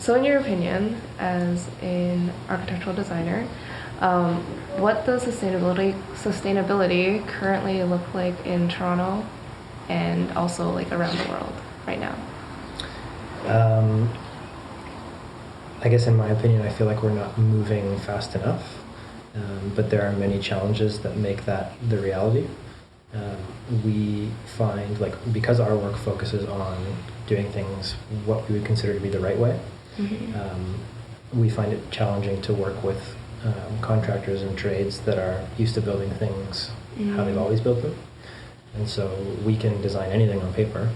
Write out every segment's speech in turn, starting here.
So in your opinion, as an architectural designer, what does sustainability currently look like in Toronto and also like around the world right now? I guess in my opinion, I feel like we're not moving fast enough, but there are many challenges that make that the reality. We find, like, because our work focuses on doing things what we would consider to be the right way, we find it challenging to work with contractors and trades that are used to building things how they've always built them. And so we can design anything on paper,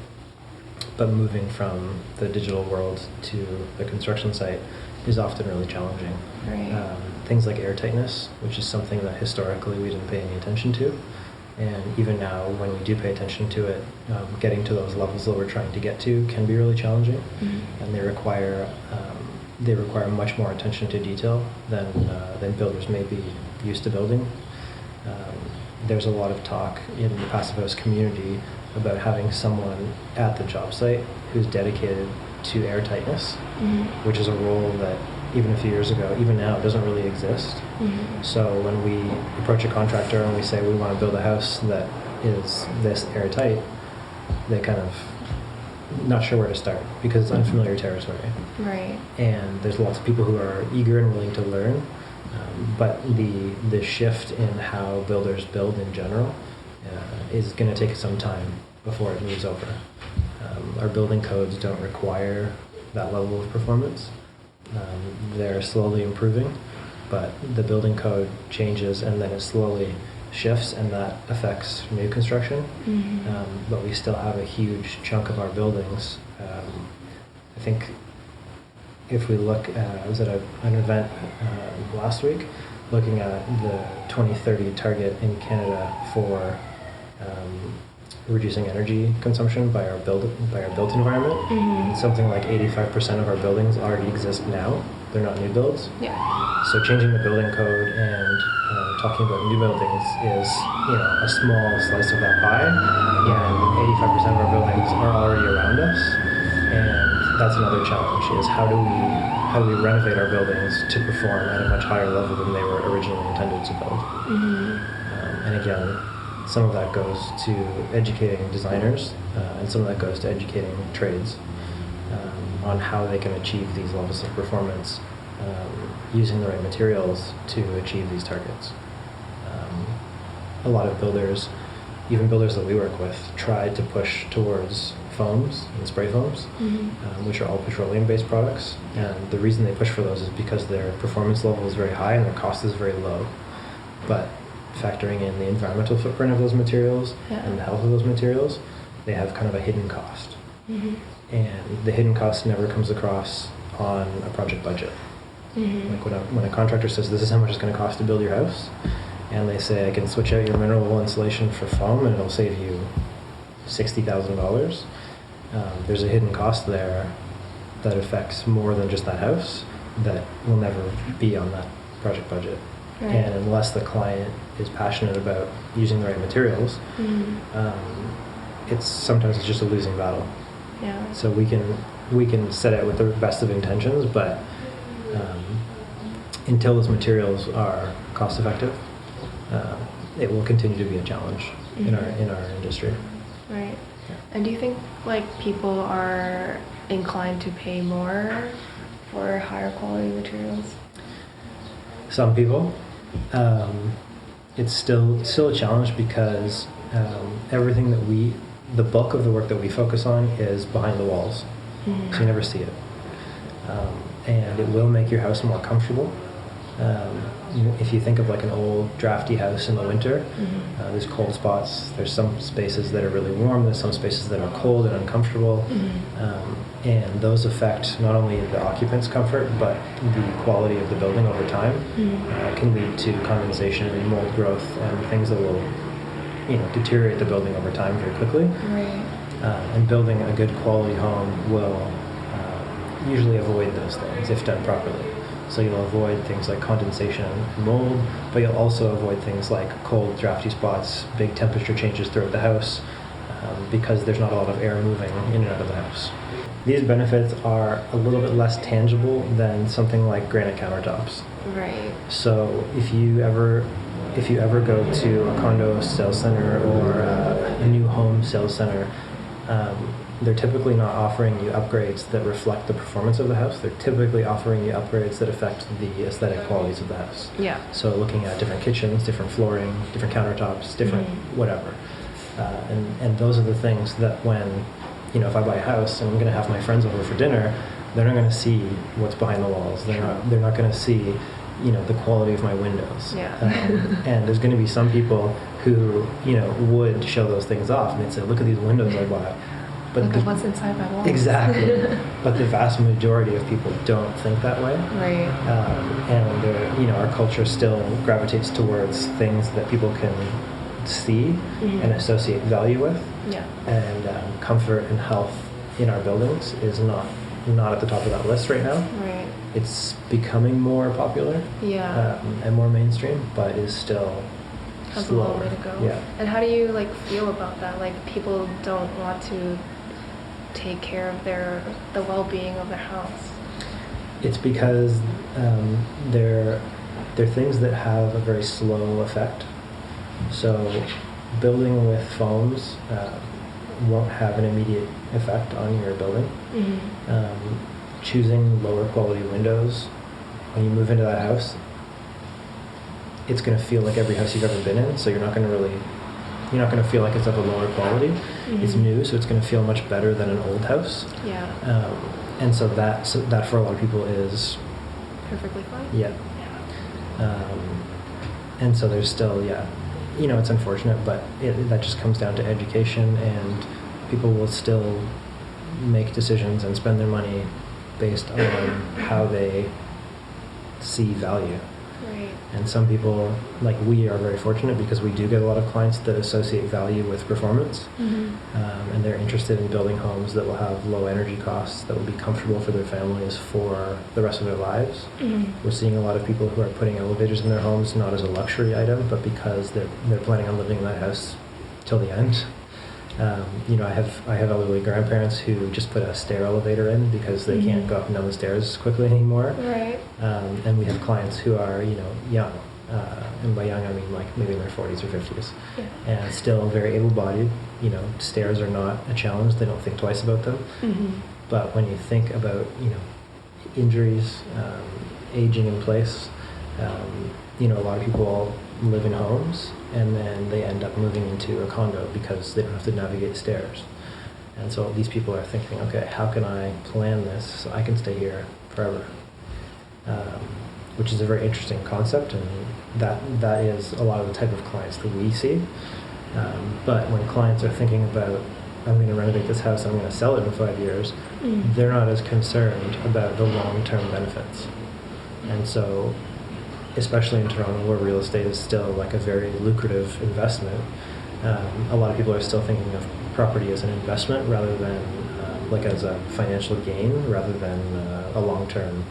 but moving from the digital world to the construction site is often really challenging. Right. Things like airtightness, which is something that historically we didn't pay any attention to. And even now, when we do pay attention to it, getting to those levels that we're trying to get to can be really challenging. And they require much more attention to detail than builders may be used to building. There's a lot of talk in the passive house community about having someone at the job site who's dedicated to airtightness, which is a role that even a few years ago, even now, doesn't really exist. So when we approach a contractor and we say we want to build a house that is this airtight, they kind of not sure where to start because it's unfamiliar territory. Right. And there's lots of people who are eager and willing to learn, but the shift in how builders build in general is going to take some time before it moves over. Our building codes don't require that level of performance. They're slowly improving, but the building code changes and then it slowly shifts, and that affects new construction. But we still have a huge chunk of our buildings. I think if we look at, I was at an event last week looking at the 2030 target in Canada for reducing energy consumption by our built environment. And something like 85% of our buildings already exist now. They're not new builds. Yeah. So changing the building code and talking about new buildings is, a small slice of that pie. And 85% of our buildings are already around us. And that's another challenge: is how do we renovate our buildings to perform at a much higher level than they were originally intended to build. And again, some of that goes to educating designers, and some of that goes to educating trades on how they can achieve these levels of performance using the right materials to achieve these targets. A lot of builders, even builders that we work with, try to push towards foams and spray foams, which are all petroleum-based products. And the reason they push for those is because their performance level is very high and their cost is very low. But factoring in the environmental footprint of those materials and the health of those materials, they have kind of a hidden cost. And the hidden cost never comes across on a project budget. Like when a contractor says, this is how much it's going to cost to build your house, and they say, I can switch out your mineral wool insulation for foam and it'll save you $60,000, there's a hidden cost there that affects more than just that house that will never be on that project budget. Right. And unless the client is passionate about using the right materials, sometimes it's just a losing battle. Yeah. So we can set out with the best of intentions, but until those materials are cost effective, it will continue to be a challenge in our industry. Right. Yeah. And do you think people are inclined to pay more for higher quality materials? Some people. It's still a challenge because everything the bulk of the work that we focus on is behind the walls, so you never see it. And it will make your house more comfortable. If you think of like an old drafty house in the winter, there's cold spots, there's some spaces that are really warm, there's some spaces that are cold and uncomfortable, and those affect not only the occupant's comfort but the quality of the building over time. Can lead to condensation and mold growth and things that will deteriorate the building over time very quickly. Right. And building a good quality home will usually avoid those things if done properly. So you'll avoid things like condensation and mold, but you'll also avoid things like cold, drafty spots, big temperature changes throughout the house, because there's not a lot of air moving in and out of the house. these benefits are a little bit less tangible than something like granite countertops. Right. So if you ever go to a condo sales center or a new home sales center, they're typically not offering you upgrades that reflect the performance of the house. They're typically offering you upgrades that affect the aesthetic qualities of the house. Yeah. So looking at different kitchens, different flooring, different countertops, different whatever. And those are the things that when, if I buy a house and I'm going to have my friends over for dinner, they're not going to see what's behind the walls. They're not going to see, the quality of my windows. Yeah. And there's going to be some people who, would show those things off and they'd say, look at these windows I bought. But look at what's inside my walls. Exactly. But the vast majority of people don't think that way. Right. And our culture still gravitates towards things that people can see and associate value with. Yeah. And comfort and health in our buildings is not at the top of that list right now. Right. It's becoming more popular. Yeah. And more mainstream, but is still has slower. a long way to go. Yeah. And how do you feel about that? People don't want to take care of the well-being of their house. It's because they're things that have a very slow effect. So building with foams won't have an immediate effect on your building. Choosing lower quality windows, when you move into that house, it's going to feel like every house you've ever been in, so you're not going to feel like it's of a lower quality. It's new, so it's going to feel much better than an old house. Yeah. And so that for a lot of people is perfectly fine. Yeah. And so there's still, it's unfortunate, but that just comes down to education, and people will still make decisions and spend their money based on how they see value. Right. And some people, we are very fortunate because we do get a lot of clients that associate value with performance. And they're interested in building homes that will have low energy costs, that will be comfortable for their families for the rest of their lives. We're seeing a lot of people who are putting elevators in their homes not as a luxury item, but because they're planning on living in that house till the end. I have elderly grandparents who just put a stair elevator in because they can't go up and down the stairs quickly anymore. Right. And we have clients who are, young. And by young, I mean maybe in their 40s or 50s. Yeah. And still very able-bodied. Stairs are not a challenge. They don't think twice about them. But when you think about, injuries, aging in place, a lot of people live in homes and then they end up moving into a condo because they don't have to navigate stairs. And so these people are thinking, okay, how can I plan this so I can stay here forever? Which is a very interesting concept, and that is a lot of the type of clients that we see. But when clients are thinking about, I'm going to renovate this house, I'm going to sell it in 5 years, they're not as concerned about the long-term benefits. And so, especially in Toronto, where real estate is still a very lucrative investment, a lot of people are still thinking of property as an investment rather than as a financial gain rather than a long-term